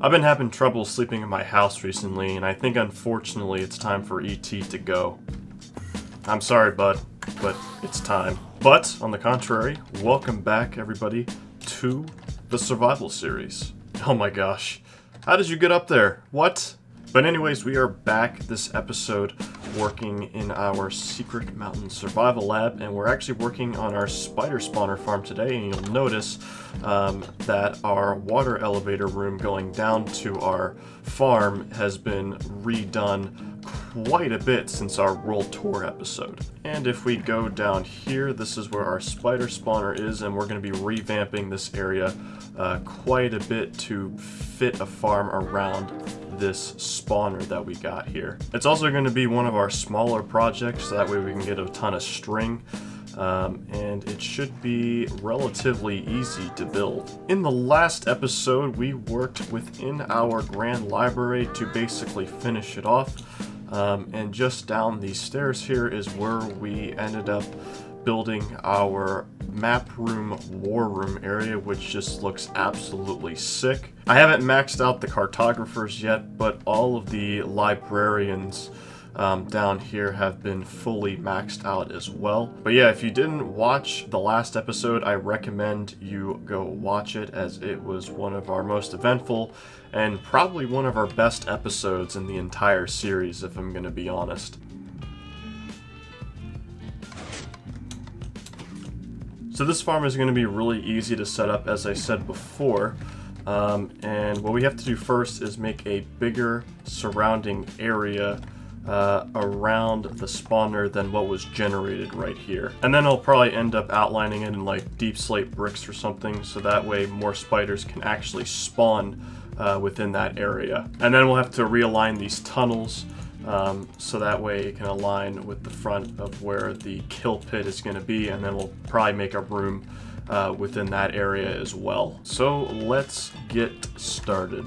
I've been having trouble sleeping in my house recently, and I think unfortunately it's time for ET to go. I'm sorry, bud, but it's time. But, on the contrary, welcome back, everybody, to the Survival Series. Oh my gosh. How did you get up there? What? But anyways, we are back this episode working in our secret mountain survival lab, and we're actually working on our spider spawner farm today, and you'll notice that our water elevator room going down to our farm has been redone quite a bit since our world tour episode. And if we go down here, this is where our spider spawner is, and we're going to be revamping this area quite a bit to fit a farm around this spawner that we got here. It's also going to be one of our smaller projects, so that way we can get a ton of string, and it should be relatively easy to build. In the last episode, we worked within our grand library to basically finish it off, and just down these stairs here is where we ended up building our map room war room area, which just looks absolutely sick. I haven't maxed out the cartographers yet, but all of the librarians down here have been fully maxed out as well. But yeah, if you didn't watch the last episode, I recommend you go watch it, as it was one of our most eventful and probably one of our best episodes in the entire series, if I'm gonna be honest. So this farm is going to be really easy to set up, as I said before, and what we have to do first is make a bigger surrounding area around the spawner than what was generated right here. And then I'll probably end up outlining it in like deep slate bricks or something, so that way more spiders can actually spawn within that area. And then we'll have to realign these tunnels so that way it can align with the front of where the kill pit is going to be, and then we'll probably make a room within that area as well. So let's get started.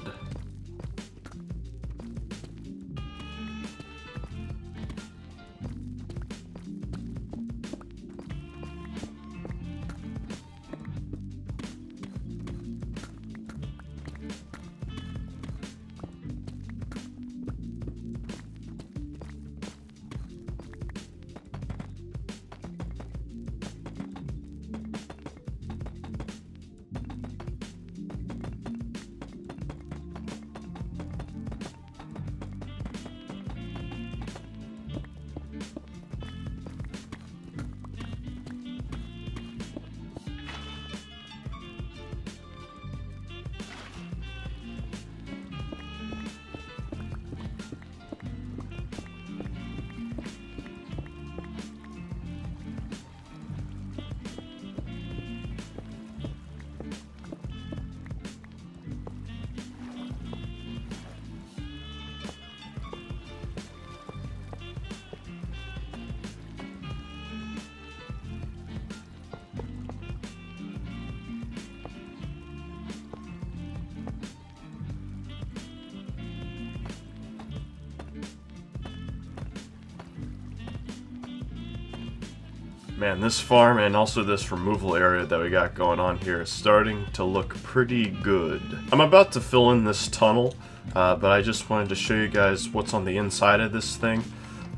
Man, this farm and also this removal area that we got going on here is starting to look pretty good. I'm about to fill in this tunnel, but I just wanted to show you guys what's on the inside of this thing.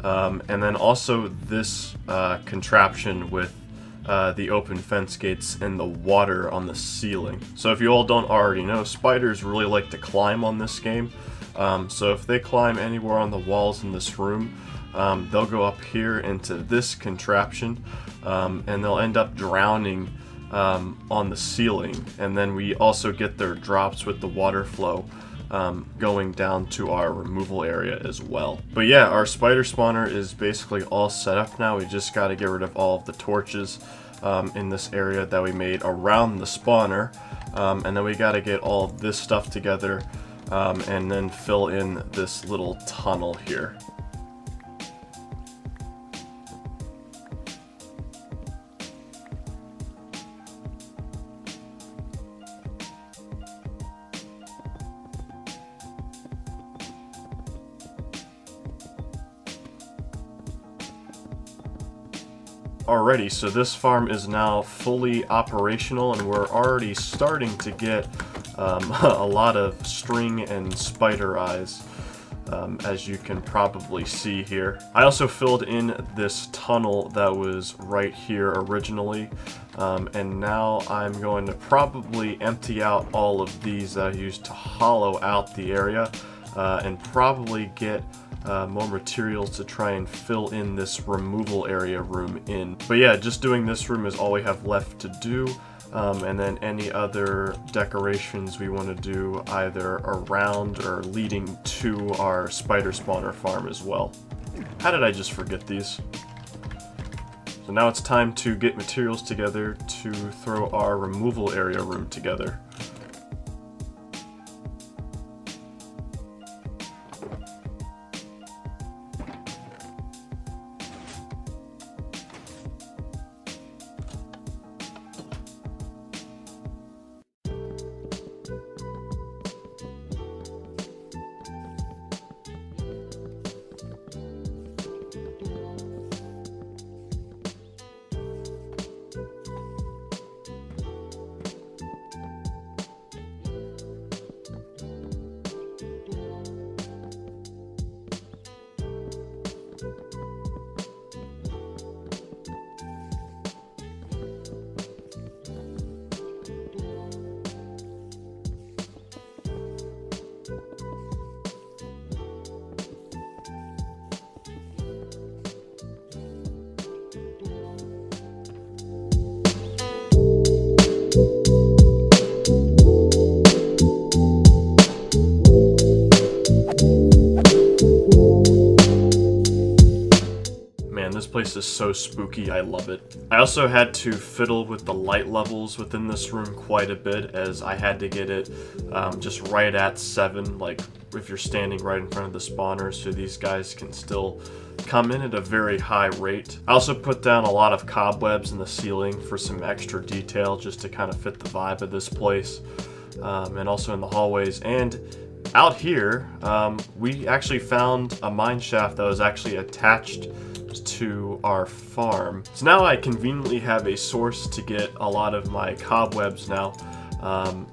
And then also this contraption with the open fence gates and the water on the ceiling. So if you all don't already know, spiders really like to climb on this game. So if they climb anywhere on the walls in this room, they'll go up here into this contraption, and they'll end up drowning on the ceiling. And then we also get their drops with the water flow going down to our removal area as well. But yeah, our spider spawner is basically all set up now. We just got to get rid of all of the torches in this area that we made around the spawner, and then we got to get all of this stuff together and then fill in this little tunnel here. Alrighty, so this farm is now fully operational, and we're already starting to get a lot of string and spider eyes, as you can probably see here. I also filled in this tunnel that was right here originally, and now I'm going to probably empty out all of these that I used to hollow out the area, and probably get more materials to try and fill in this removal area room in. But yeah, just doing this room is all we have left to do. And then any other decorations we want to do either around or leading to our spider spawner farm as well. How did I just forget these? So now it's time to get materials together to throw our removal area room together. This place is so spooky, I love it. I also had to fiddle with the light levels within this room quite a bit, as I had to get it just right at 7, like if you're standing right in front of the spawner, so these guys can still come in at a very high rate. I also put down a lot of cobwebs in the ceiling for some extra detail, just to kind of fit the vibe of this place, and also in the hallways. And out here, we actually found a mine shaft that was actually attached to our farm. So now I conveniently have a source to get a lot of my cobwebs now,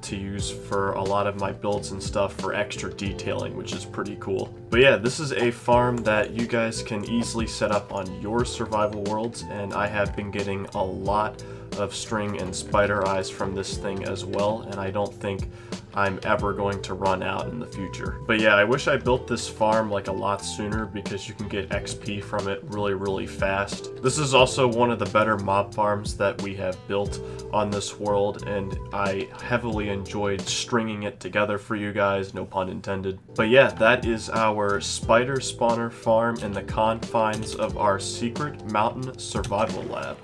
to use for a lot of my builds and stuff for extra detailing, which is pretty cool. But yeah, this is a farm that you guys can easily set up on your survival worlds, and I have been getting a lot of string and spider eyes from this thing as well, and I don't think I'm ever going to run out in the future. But yeah, I wish I built this farm like a lot sooner, because you can get XP from it really fast. This is also one of the better mob farms that we have built on this world, and I heavily enjoyed stringing it together for you guys, no pun intended. But yeah, that is our spider spawner farm in the confines of our secret mountain survival lab.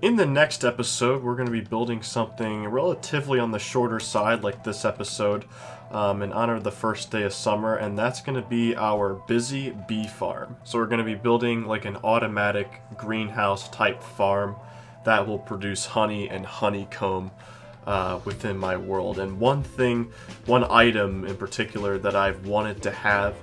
In the next episode, we're going to be building something relatively on the shorter side, like this episode, in honor of the first day of summer, and that's going to be our busy bee farm. So we're going to be building like an automatic greenhouse type farm that will produce honey and honeycomb within my world. And one item in particular that I've wanted to have,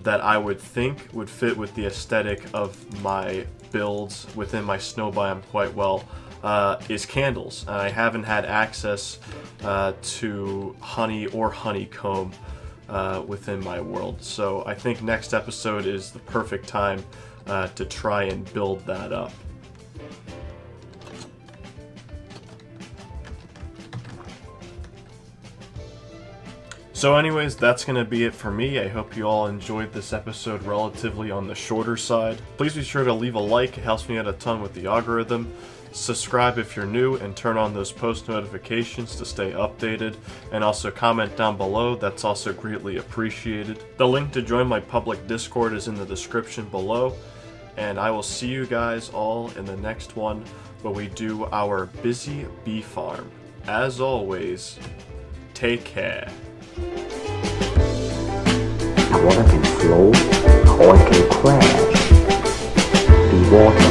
that I would think would fit with the aesthetic of my builds within my snow biome quite well, is candles. And I haven't had access to honey or honeycomb within my world, so I think next episode is the perfect time to try and build that up. So anyways, that's going to be it for me. I hope you all enjoyed this episode relatively on the shorter side. Please be sure to leave a like, it helps me out a ton with the algorithm. Subscribe if you're new, and turn on those post notifications to stay updated. And also comment down below, that's also greatly appreciated. The link to join my public Discord is in the description below. And I will see you guys all in the next one, where we do our busy bee farm. As always, take care. Water can flow or it can crash. Be water